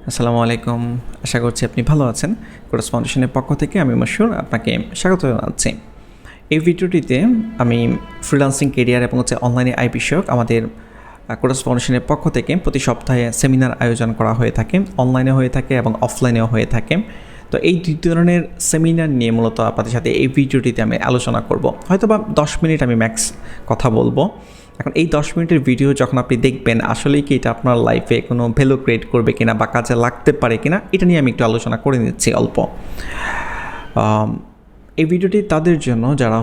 আসসালামু আলাইকুম। আশা করছি আপনি ভালো আছেন। কোরাস ফাউন্ডেশনের পক্ষ থেকে আমি মশিউর আপনাকে স্বাগত জানাচ্ছি। এই ভিডিওটিতে আমি ফ্রিল্যান্সিং কেরিয়ার এবং অনলাইনে আয় বিষয়ক আমাদের কোরাস ফাউন্ডেশনের পক্ষ থেকে প্রতি সপ্তাহে সেমিনার আয়োজন করা হয়ে থাকে, অনলাইনে হয়ে থাকে এবং অফলাইনেও হয়ে থাকে। তো এই দুই ধরনের সেমিনার নিয়ে মূলত আপনাদের সাথে এই ভিডিওটিতে আমি আলোচনা করব। হয়তোবা 10 মিনিট আমি ম্যাক্স কথা বলবো। এখন এই 10 মিনিটের ভিডিও যখন আপনি দেখবেন আসলেই কি এটা আপনার লাইফে কোনো ভ্যালু ক্রিয়েট করবে কিনা বা কাজে লাগতে পারে কিনা, এটা নিয়ে আমি একটু আলোচনা করে নিচ্ছি অল্প। এই ভিডিওটি তাদের জন্য যারা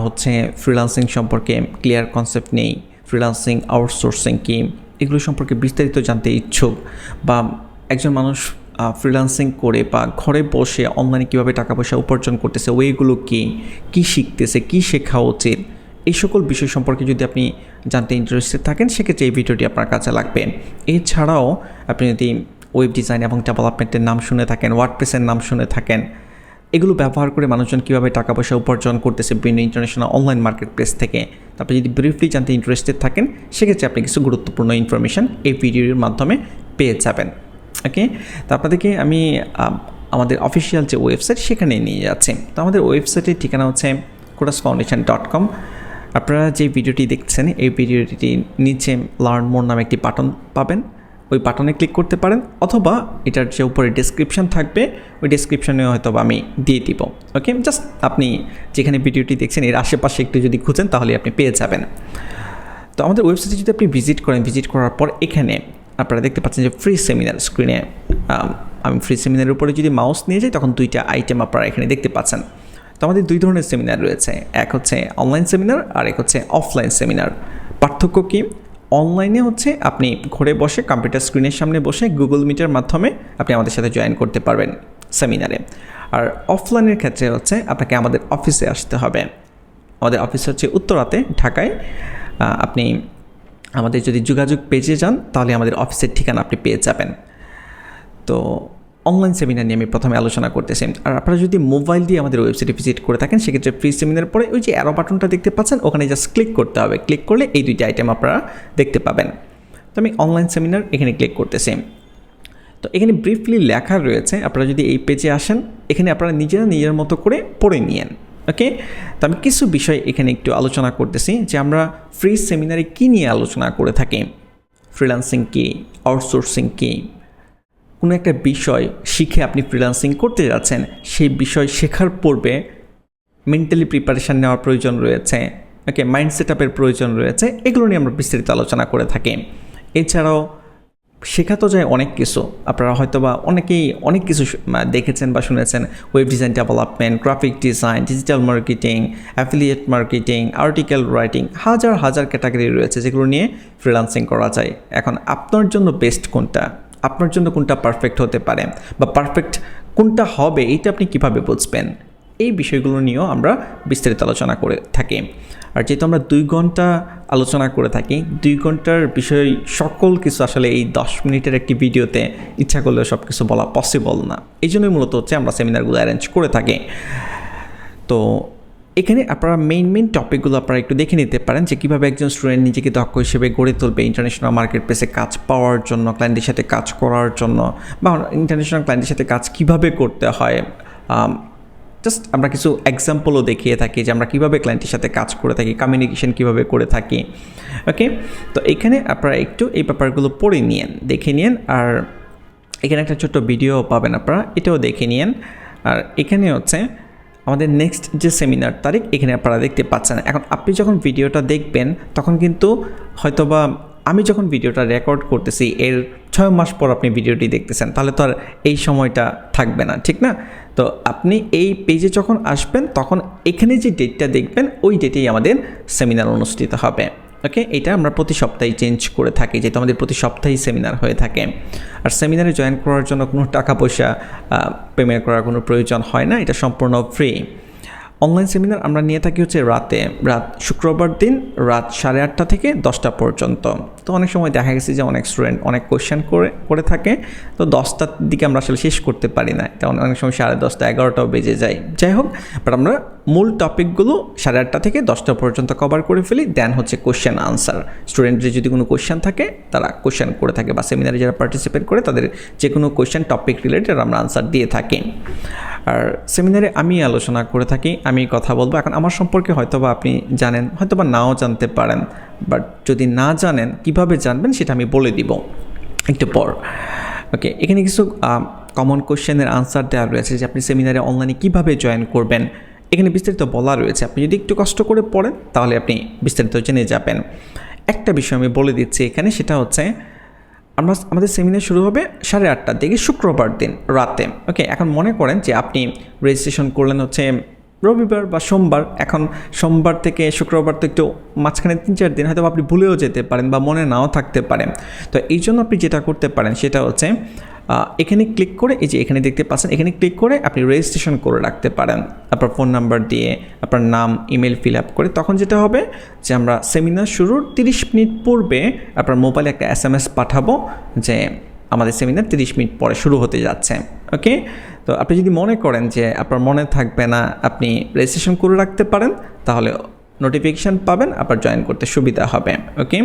ফ্রিল্যান্সিং সম্পর্কে ক্লিয়ার কনসেপ্ট নেই, ফ্রিল্যান্সিং আউটসোর্সিং কি এগুলো সম্পর্কে বিস্তারিত জানতে ইচ্ছুক, বা একজন মানুষ ফ্রিল্যান্সিং করে বা ঘরে বসে অনলাইনে কীভাবে টাকা পয়সা উপার্জন করতেছে, ওইগুলো কী শিখতেছে, কী শেখা উচিত, এই সকল বিষয় সম্পর্কে যদি আপনি জানতে ইন্টারেস্টেড থাকেন সেক্ষেত্রে এই ভিডিওটি আপনার কাছে লাগবে। এছাড়াও আপনি যদি ওয়েব ডিজাইন এবং ডেভেলপমেন্টের নাম শুনে থাকেন, ওয়ার্ডপ্রেসের নাম শুনে থাকেন, এগুলো ব্যবহার করে মানুষজন কীভাবে টাকা পয়সা উপার্জন করতেছে বিভিন্ন ইন্টারন্যাশনাল অনলাইন মার্কেট প্লেস থেকে, তারপরে যদি ব্রিফলি জানতে ইন্টারেস্টেড থাকেন সেক্ষেত্রে আপনি কিছু গুরুত্বপূর্ণ ইনফরমেশান এই ভিডিওর মাধ্যমে পেয়ে যাবেন। ওকে, তো আপনাদেরকে আমি আমাদের অফিসিয়াল যে ওয়েবসাইট সেখানে নিয়ে যাচ্ছি। তো আমাদের ওয়েবসাইটের ঠিকানা হচ্ছে korasfoundation.com। আপনারা যে ভিডিওটি দেখছেন এই ভিডিওটি নিচে লার্ন মোর নামে একটি বাটন পাবেন, ওই বাটনে ক্লিক করতে পারেন, অথবা এটার যে উপরে ডেসক্রিপশন থাকবে ওই ডেসক্রিপশনে হয়তো আমি দিয়ে দিব। ওকে, জাস্ট আপনি যেখানে ভিডিওটি দেখছেন এর আশেপাশে একটু যদি খুঁজেন তাহলে আপনি পেয়ে যাবেন। তো আমাদের ওয়েবসাইটে যদি আপনি ভিজিট করেন, ভিজিট করার পর এখানে আপনারা দেখতে পাচ্ছেন যে ফ্রি সেমিনার স্ক্রিনে আমি ফ্রি সেমিনারের উপরে যদি মাউস নিয়ে যাই তখন দুইটা আইটেম আপনারা এখানে দেখতে পাচ্ছেন। তো আমাদের দুই ধরনের সেমিনার রয়েছে, এক হচ্ছে অনলাইন সেমিনার আর এক হচ্ছে অফলাইন সেমিনার। পার্থক্য কি? অনলাইনে আপনি ঘরে বসে কম্পিউটার স্ক্রিনের সামনে বসে গুগল মিটের মাধ্যমে আপনি আমাদের সাথে জয়েন করতে পারবেন সেমিনারে। আর অফলাইনের ক্ষেত্রে আপনাকে আমাদের অফিসে আসতে হবে। আমাদের অফিস উত্তরাতে, ঢাকায়। আপনি আমাদের যদি যোগাযোগ পেজে যান তাহলে আমাদের অফিসের ঠিকানা আপনি পেয়ে যাবেন। তো অনলাইন সেমিনার নিয়ে আমি প্রথমে আলোচনা করতেছি। আর আপনারা যদি মোবাইল দিয়ে আমাদের ওয়েবসাইটে ভিজিট করে থাকেন সেক্ষেত্রে ফ্রি সেমিনার পরে ওই যে অ্যারো বাটনটা দেখতে পাচ্ছেন ওখানে জাস্ট ক্লিক করতে হবে। ক্লিক করলে এই দুইটা আইটেম আপনারা দেখতে পাবেন। তো আমি অনলাইন সেমিনার এখানে ক্লিক করতেছি। তো এখানে ব্রিফলি লেখা রয়েছে, আপনারা যদি এই পেজে আসেন এখানে আপনারা নিজের মতো করে পড়ে নিয়েন। ওকে, তো আমি কিছু বিষয় এখানে একটু আলোচনা করতেছি যে আমরা ফ্রি সেমিনারে কী নিয়ে আলোচনা করে থাকি। ফ্রিল্যান্সিং কী, আউটসোর্সিং কী, কোনো একটা বিষয় শিখে আপনি ফ্রিল্যান্সিং করতে যাচ্ছেন, সেই বিষয় শেখার পূর্বে মেন্টালি প্রিপারেশান নেওয়ার প্রয়োজন রয়েছে, ওকে, মাইন্ড সেট আপের প্রয়োজন রয়েছে, এগুলো নিয়ে আমরা বিস্তারিত আলোচনা করে থাকি। এছাড়াও শেখা তো যায় অনেক কিছু, আপনারা হয়তো বা অনেকেই অনেক কিছু দেখেছেন বা শুনেছেন, web design development, graphic design, digital marketing, affiliate marketing, article writing, হাজার ক্যাটাগরি রয়েছে যেগুলো নিয়ে ফ্রিল্যান্সিং করা যায়। এখন আপনার জন্য বেস্ট কোনটা, আপনার জন্য কোনটা পারফেক্ট হতে পারে বা পারফেক্ট কোনটা হবে এইটা আপনি কিভাবে বুঝবেন, এই বিষয়গুলো নিয়েও আমরা বিস্তারিত আলোচনা করে থাকি। আর যেহেতু আমরা 2 ঘন্টা আলোচনা করে থাকি, 2 ঘন্টার বিষয় সকল কিছু আসলে এই 10 মিনিটের একটি ভিডিওতে ইচ্ছা করলেও সব কিছু বলা পসিবল না। এই জন্যই মূলত আমরা সেমিনারগুলো অ্যারেঞ্জ করে থাকি। তো এখানে আপনারা মেইন টপিকগুলো আপনারা একটু দেখে নিতে পারেন যে কীভাবে একজন স্টুডেন্ট নিজেকে দক্ষ হিসেবে গড়ে তুলবে ইন্টারন্যাশনাল মার্কেট প্লেসে কাজ পাওয়ার জন্য, ক্লায়েন্টের সাথে কাজ করার জন্য, বা ইন্টারন্যাশনাল ক্লায়েন্টের সাথে কাজ কিভাবে করতে হয়। জাস্ট আমরা কিছু এক্সাম্পলও দেখিয়ে থাকি যে আমরা কীভাবে ক্লায়েন্টের সাথে কাজ করে থাকি, কমিউনিকেশন কীভাবে করে থাকি। ওকে, তো এখানে আপনারা একটু এই ব্যাপারগুলো পড়ে নিয়েন, দেখে নিন। আর এখানে একটা ছোট্ট ভিডিও পাবেন, আপনারা এটাও দেখে নিন। আর এখানে আমাদের নেক্সট যে সেমিনার তারিখ এখানে আপনারা দেখতে পাচ্ছেন। এখন আপনি যখন ভিডিওটা দেখবেন তখন কিন্তু হয়তোবা আমি যখন ভিডিওটা রেকর্ড করতেছি এর 6 মাস পর আপনি ভিডিওটি দেখতেছেন, তাহলে তো আর এই সময়টা থাকবে না, ঠিক না? তো আপনি এই পেজে যখন আসবেন তখন এখানে যে ডেটটা দেখবেন ওই ডেটেই আমাদের সেমিনার অনুষ্ঠিত হবে। ওকে, এটা আমরা প্রতি সপ্তাহে চেঞ্জ করে থাকি, যেহেতু আমাদের প্রতি সপ্তাহেই সেমিনার হয়ে থাকে। আর সেমিনারে জয়েন করার জন্য কোনো টাকা পয়সা পেমেন্ট করার কোনো প্রয়োজন হয় না, এটা সম্পূর্ণ ফ্রি। অনলাইন সেমিনার আমরা নিয়ে থাকি হচ্ছে রাত শুক্রবার দিন রাত 8:30 থেকে 10টা পর্যন্ত। তো অনেক সময় দেখা গেছে যে অনেক স্টুডেন্ট অনেক কোয়েশ্চেন করে থাকে, তো 10টার দিকে আমরা আসলে শেষ করতে পারি না, তেমন অনেক সময় 10:30 11টাও বেজে যায়। যাই হোক, বাট আমরা মূল টপিকগুলো 8:30 থেকে 10টা পর্যন্ত কভার করে ফেলি। দেন হচ্ছে কোয়েশ্চেন আনসার, স্টুডেন্টদের যদি কোনো কোয়েশ্চেন থাকে তারা কোয়েশ্চেন করে থাকে, বা সেমিনারে যারা পার্টিসিপেট করে তাদের যে কোনো কোয়েশ্চেন টপিক রিলেটেড আমরা আনসার দিয়ে থাকি। আর সেমিনারে আমি আলোচনা করে থাকি, আমি কথা বলবো। এখন আমার সম্পর্কে হয়তোবা আপনি জানেন, হয়তোবা নাও জানতে পারেন, বাট যদি না জানেন কিভাবে জানবেন সেটা আমি বলে দিব একটু পর। ওকে, এখানে কিছু কমন কোয়েশ্চেনের আনসার দেওয়া রয়েছে যে আপনি সেমিনারে অনলাইনে কীভাবে জয়েন করবেন, এখানে বিস্তারিত বলা রয়েছে। আপনি যদি একটু কষ্ট করে পড়েন তাহলে আপনি বিস্তারিত জেনে যাবেন। একটা বিষয় আমি বলে দিচ্ছি এখানে, সেটা হচ্ছে আমাদের সেমিনার শুরু হবে 8:30টার দিকে শুক্রবার দিন রাতে। ওকে, এখন মনে করেন যে আপনি রেজিস্ট্রেশন করলেন হচ্ছে রবিবার বা সোমবার। এখন সোমবার থেকে শুক্রবার তো একটু মাঝখানে 3-4 দিন হয়তো আপনি ভুলেও যেতে পারেন বা মনে নাও থাকতে পারেন। তো এই জন্য আপনি যেটা করতে পারেন সেটা হচ্ছে এখানে ক্লিক করে, এই যে এখানে দেখতে পাচ্ছেন, এখানে ক্লিক করে আপনি রেজিস্ট্রেশন করে রাখতে পারেন আপনার ফোন নাম্বার দিয়ে, আপনার নাম ইমেল ফিল আপ করে। তখন যেটা হবে যে আমরা সেমিনার শুরুর 30 মিনিট পূর্বে আপনার মোবাইলে একটা SMS পাঠাবো যে আমাদের সেমিনার 30 মিনিট পরে শুরু হতে যাচ্ছে। ওকে, তো আপনি যদি মনে করেন যে আপনার মনে থাকবে না, আপনি রেজিস্ট্রেশন করে রাখতে পারেন, তাহলে নোটিফিকেশান পাবেন, আপনার জয়েন করতে সুবিধা হবে। ওকে,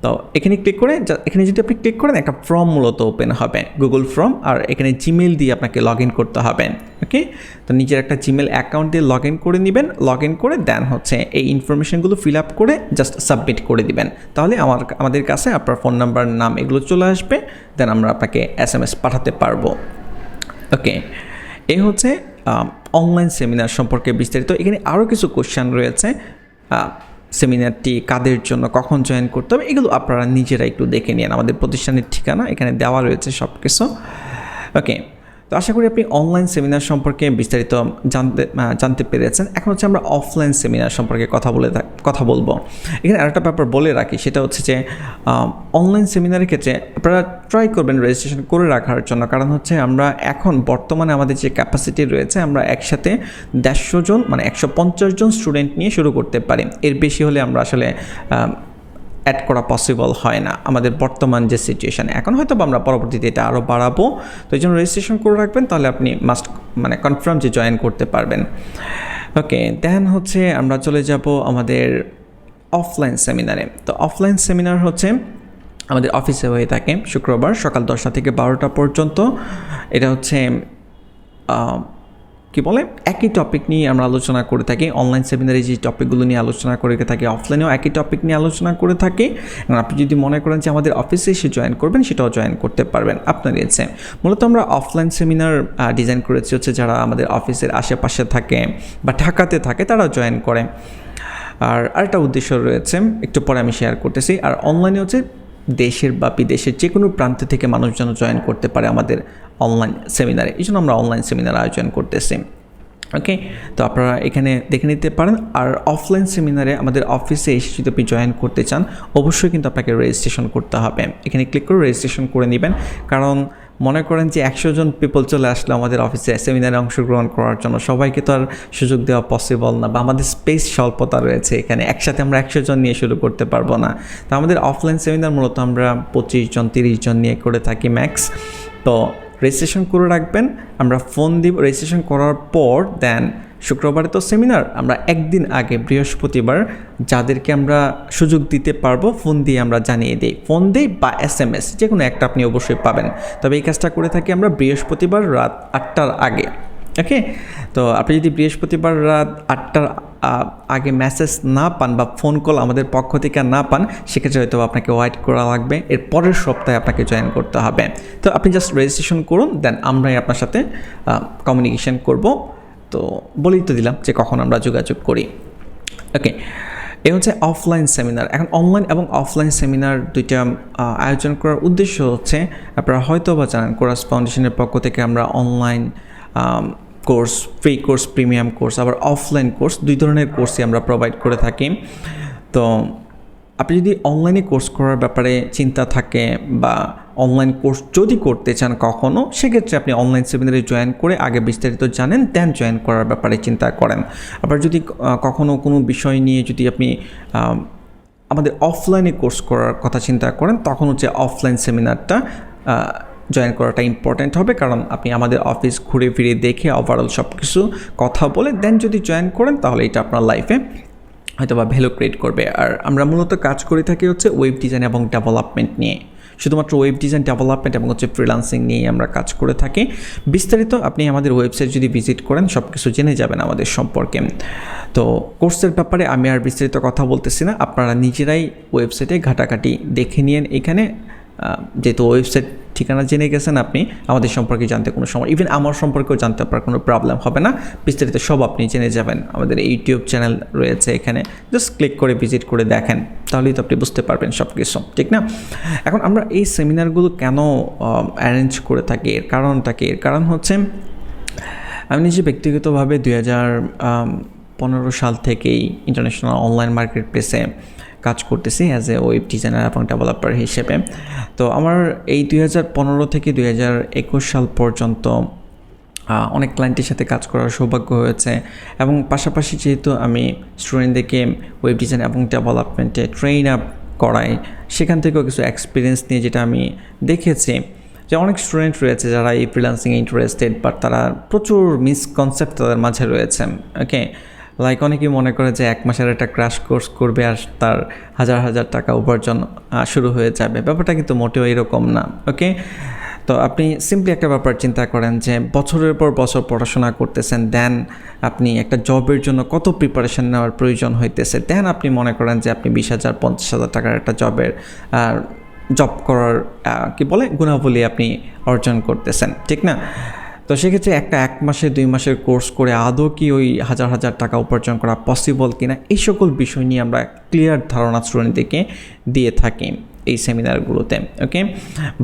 তো এখানে ক্লিক করে, এখানে যদি আপনি ক্লিক করেন একটা ফর্ম মূলত ওপেন হবে, গুগল ফর্ম, আর এখানে জিমেল দিয়ে আপনাকে লগ ইন করতে হবে। ওকে, তো নিজের একটা জিমেল অ্যাকাউন্ট দিয়ে লগ ইন করে নেবেন, লগ ইন করে দেন হচ্ছে এই ইনফরমেশনগুলো ফিল আপ করে জাস্ট সাবমিট করে দিবেন। তাহলে আমাদের কাছে আপনার ফোন নাম্বার, নাম এগুলো চলে আসবে, দেন আমরা আপনাকে SMS পাঠাতে পারবো। ওকে, এই হচ্ছে অনলাইন সেমিনার সম্পর্কে বিস্তারিত। এখানে আরও কিছু কোশ্চেন রয়েছে, সেমিনারটি কাদের জন্য, কখন জয়েন করতে হবে, এগুলো আপনারা নিজেরা একটু দেখে নিন। আমাদের প্রতিষ্ঠানের ঠিকানা এখানে দেওয়া রয়েছে সব কিছু। ওকে, তো আশা করি আপনি অনলাইন সেমিনার সম্পর্কে বিস্তারিত জানতে পেরেছেন। এখন হচ্ছে আমরা অফলাইন সেমিনার সম্পর্কে কথা বলবো। এখানে আরেকটা ব্যাপার বলে রাখি, সেটা হচ্ছে যে অনলাইন সেমিনারের ক্ষেত্রে আপনারা ট্রাই করবেন রেজিস্ট্রেশন করে রাখার জন্য। কারণ হচ্ছে আমরা এখন বর্তমানে আমাদের যে ক্যাপাসিটি রয়েছে, আমরা একসাথে 150 জন মানে 150 জন স্টুডেন্ট নিয়ে শুরু করতে পারি। এর বেশি হলে আমরা আসলে অ্যাড করা পসিবল হয় না আমাদের বর্তমান যে সিচুয়েশান। এখন হয়তো আমরা পরবর্তীতে এটা আরও বাড়াবো। তো এই জন্য রেজিস্ট্রেশন করে রাখবেন, তাহলে আপনি কনফার্ম যে জয়েন করতে পারবেন। ওকে, দেন হচ্ছে আমরা চলে যাব আমাদের অফলাইন সেমিনারে। তো অফলাইন সেমিনার হচ্ছে আমাদের অফিসে হয়ে থাকে শুক্রবার সকাল 10টা থেকে 12টা পর্যন্ত। এটা হচ্ছে একই টপিক নিয়ে আমরা আলোচনা করে থাকি। অনলাইন সেমিনারে যে টপিকগুলো নিয়ে আলোচনা করে থাকি, অফলাইনেও একই টপিক নিয়ে আলোচনা করে থাকি। এবং আপনি যদি মনে করেন যে আমাদের অফিসে এসে জয়েন করবেন, সেটাও জয়েন করতে পারবেন আপনার ইচ্ছে। মূলত আমরা অফলাইন সেমিনার ডিজাইন করেছি হচ্ছে যারা আমাদের অফিসের আশেপাশে থাকে বা ঢাকাতে থাকে তারা জয়েন করে। আর আরেকটা উদ্দেশ্য রয়েছে, একটু পরে আমি শেয়ার করতেছি। আর অনলাইনে হচ্ছে দেশের বা বিদেশের যে কোনো প্রান্ত থেকে মানুষ যেন জয়েন করতে পারে আমাদের অনলাইন সেমিনারে, এই জন্য আমরা অনলাইন সেমিনার আয়োজন করতেছি। ওকে, তো আপনারা এখানে দেখে নিতে পারেন। আর অফলাইন সেমিনারে আমাদের অফিসে এসে যদি আপনি জয়েন করতে চান, অবশ্যই কিন্তু আপনাকে রেজিস্ট্রেশন করতে হবে। এখানে ক্লিক করে রেজিস্ট্রেশন করে নেবেন। কারণ মনে করেন যে 100 জন পিপল চলে আসলো আমাদের অফিসে সেমিনারে অংশগ্রহণ করার জন্য, সবাইকে তো আর সুযোগ দেওয়া পসিবল না, বা আমাদের স্পেস স্বল্পতা রয়েছে এখানে, একসাথে আমরা 100 জন নিয়ে শুরু করতে পারবো না। তো আমাদের অফলাইন সেমিনার মূলত আমরা 25 জন 30 জন নিয়ে করে থাকি ম্যাক্স। তো রেজিস্ট্রেশন করে রাখবেন, আমরা ফোন দিব রেজিস্ট্রেশন করার পর। দেন শুক্রবারে তো সেমিনার, আমরা একদিন আগে বৃহস্পতিবার যাদেরকে আমরা সুযোগ দিতে পারবো ফোন দিয়ে আমরা জানিয়ে দিই, ফোন দিই বা SMS, যে কোনো একটা আপনি অবশ্যই পাবেন। তবে এই কাজটা করে থাকি আমরা বৃহস্পতিবার রাত 8টার আগে। ওকে, তো আপনি যদি বৃহস্পতিবার রাত 8টার আগে মেসেজ না পান বা ফোন কল আমাদের পক্ষ থেকে না পান, সেক্ষেত্রে হয়তো আপনাকে ওয়েট করা লাগবে, এর পরের সপ্তাহে আপনাকে জয়েন করতে হবে। তো আপনি জাস্ট রেজিস্ট্রেশন করুন, দেন আমরাই আপনার সাথে কমিউনিকেশন করব। তো বলেই তো দিলাম যে কখন আমরা যোগাযোগ করি। ওকে, এই হচ্ছে অফলাইন সেমিনার। এখন অনলাইন এবং অফলাইন সেমিনার দুইটা আয়োজন করার উদ্দেশ্য হচ্ছে, আপনারা হয়তো বা জানেন কোরাস ফাউন্ডেশনের পক্ষ থেকে আমরা online course, free course, premium course, আবার অফলাইন কোর্স, দুই ধরনের কোর্সই আমরা প্রোভাইড করে থাকি। তো আপনি যদি অনলাইনে কোর্স করার ব্যাপারে চিন্তা থাকে বা অনলাইন কোর্স যদি করতে চান কখনও, সেক্ষেত্রে আপনি অনলাইন সেমিনারে জয়েন করে আগে বিস্তারিত জানেন, দেন জয়েন করার ব্যাপারে চিন্তা করেন। আবার যদি কখনও কোনো বিষয় নিয়ে যদি আপনি আমাদের অফলাইনে কোর্স করার কথা চিন্তা করেন, তখন হচ্ছে অফলাইন সেমিনারটা জয়েন করাটা ইম্পর্ট্যান্ট হবে, কারণ আপনি আমাদের অফিস ঘুরে ফিরে দেখে ওভারঅল সব কিছু কথা বলে দেন যদি জয়েন করেন, তাহলে এটা আপনার লাইফে হয়তো বা ভ্যালু ক্রিয়েট করবে। আর আমরা মূলত কাজ করে থাকি হচ্ছে ওয়েব ডিজাইন এবং ডেভেলপমেন্ট নিয়ে, শুধুমাত্র ওয়েব ডিজাইন ডেভেলপমেন্ট এবং হচ্ছে ফ্রিল্যান্সিং নিয়ে আমরা কাজ করে থাকি। বিস্তারিত আপনি আমাদের ওয়েবসাইট যদি ভিজিট করেন সব কিছু জেনে যাবেন আমাদের সম্পর্কে। তো কোর্সের ব্যাপারে আমি আর বিস্তারিত কথা বলতেছি না, আপনারা নিজেরাই ওয়েবসাইটে ঘাটাঘাটি দেখে নিন। এখানে যেহেতু ওয়েবসাইট ঠিকানা জেনে গেছেন, আপনি আমাদের সম্পর্কে জানতে কোনো সময়, ইভেন আমার সম্পর্কেও জানতে আপনার কোনো প্রবলেম হবে না। বিস্তারিত সব আপনি জেনে যাবেন। আমাদের ইউটিউব চ্যানেল রয়েছে এখানে, জাস্ট ক্লিক করে ভিজিট করে দেখেন, তাহলেই তো আপনি বুঝতে পারবেন সব কিছু, ঠিক না? এখন আমরা এই সেমিনারগুলো কেন অ্যারেঞ্জ করে থাকি, এর কারণটা কি? এর কারণ হচ্ছে আমি নিজে ব্যক্তিগতভাবে 2015 সাল থেকেই ইন্টারন্যাশনাল অনলাইন মার্কেট প্লেসে কাজ করতেছি অ্যাজ এ ওয়েব ডিজাইনার এবং ডেভেলপার হিসেবে। তো আমার এই 2015 থেকে 2021 সাল পর্যন্ত অনেক ক্লায়েন্টের সাথে কাজ করার সৌভাগ্য হয়েছে, এবং পাশাপাশি যেহেতু আমি স্টুডেন্টদেরকে ওয়েব ডিজাইন এবং ডেভেলপমেন্টে ট্রেন আপ করাই, সেখান থেকেও কিছু এক্সপিরিয়েন্স নিয়ে যেটা আমি দেখেছি যে অনেক স্টুডেন্ট রয়েছে যারা এই ফ্রিল্যান্সিংয়ে ইন্টারেস্টেড, বাট তারা প্রচুর মিসকনসেপ্ট তাদের মাঝে রয়েছে। ওকে, লাইক অনেকেই মনে করে যে 1 মাসের একটা ক্র্যাশ কোর্স করবে আর তার হাজার হাজার টাকা উপার্জন শুরু হয়ে যাবে। ব্যাপারটা কিন্তু মোটেও এরকম না। ওকে, তো আপনি সিম্পলি একটা ব্যাপার চিন্তা করেন যে বছরের পর বছর পড়াশোনা করতেছেন, দেন আপনি একটা জবের জন্য কত প্রিপারেশন নেওয়ার প্রয়োজন হইতেছে, দেন আপনি মনে করেন যে আপনি 20,000 50,000 টাকার একটা জব করার কি বলে গুণাবলী আপনি অর্জন করতেছেন, ঠিক না? তো সেক্ষেত্রে একটা 1 মাসে 2 মাসের কোর্স করে আদৌ কি ওই হাজার হাজার টাকা উপার্জন করা পসিবল কিনা, এই সকল বিষয় নিয়ে আমরা ক্লিয়ার ধারণা স্টুডেন্টদেরকে দিয়ে থাকি এই সেমিনারগুলোতে। ওকে,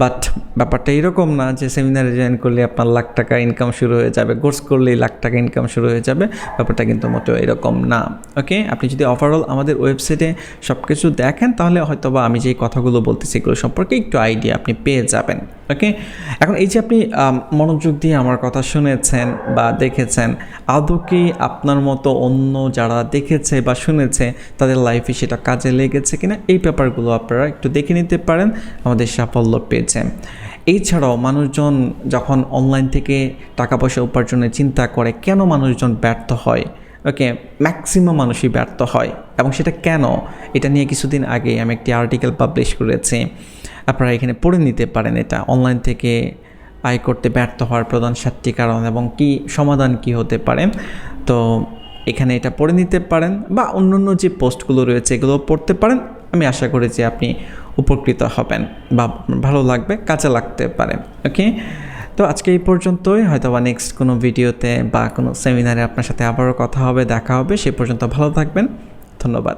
বাট ব্যাপারটা এরকম না যে সেমিনারে জয়েন করলে আপনার লাখ টাকা ইনকাম শুরু হয়ে যাবে, কোর্স করলেই লাখ টাকা ইনকাম শুরু হয়ে যাবে। ব্যাপারটা কিন্তু মোটেও এরকম না। ওকে, আপনি যদি ওভারঅল আমাদের ওয়েবসাইটে সব কিছু দেখেন, তাহলে হয়তো বা আমি যেই কথাগুলো বলতেছি এগুলো সম্পর্কে একটু আইডিয়া আপনি পেয়ে যাবেন। ওকে, এখন এই যে আপনি মনোযোগ দিয়ে আমার কথা শুনেছেন বা দেখেছেন, আদৌ কি আপনার মতো অন্য যারা দেখেছে বা শুনেছে তাদের লাইফে সেটা কাজে লেগেছে কিনা, এই ব্যাপারগুলো আপনারা একটু দেখে নিতে পারেন আমাদের সাফল্য পেয়েছে। এছাড়াও মানুষজন যখন অনলাইন থেকে টাকা পয়সা উপার্জনের চিন্তা করে, কেন মানুষজন ব্যর্থ হয়? ওকে, ম্যাক্সিমাম মানুষই ব্যর্থ হয়, এবং সেটা কেন, এটা নিয়ে কিছুদিন আগে আমি একটি আর্টিকেল পাবলিশ করেছি, আপনারা এখানে পড়ে নিতে পারেন। এটা অনলাইন থেকে আয় করতে ব্যর্থ হওয়ার প্রধান 7টি কারণ এবং কি সমাধান কি হতে পারে। তো এখানে এটা পড়ে নিতে পারেন, বা অন্যান্য যে পোস্টগুলো রয়েছে এগুলো পড়তে পারেন। আমি আশা করি যে আপনি উপকৃত হবেন বা ভালো লাগবে, কাজে লাগতে পারে। ওকে, তো আজকে এই পর্যন্তই, হয়তো বা নেক্সট কোনো ভিডিওতে বা কোনো সেমিনারে আপনার সাথে আবারও কথা হবে, দেখা হবে। সে পর্যন্ত ভালো থাকবেন, ধন্যবাদ।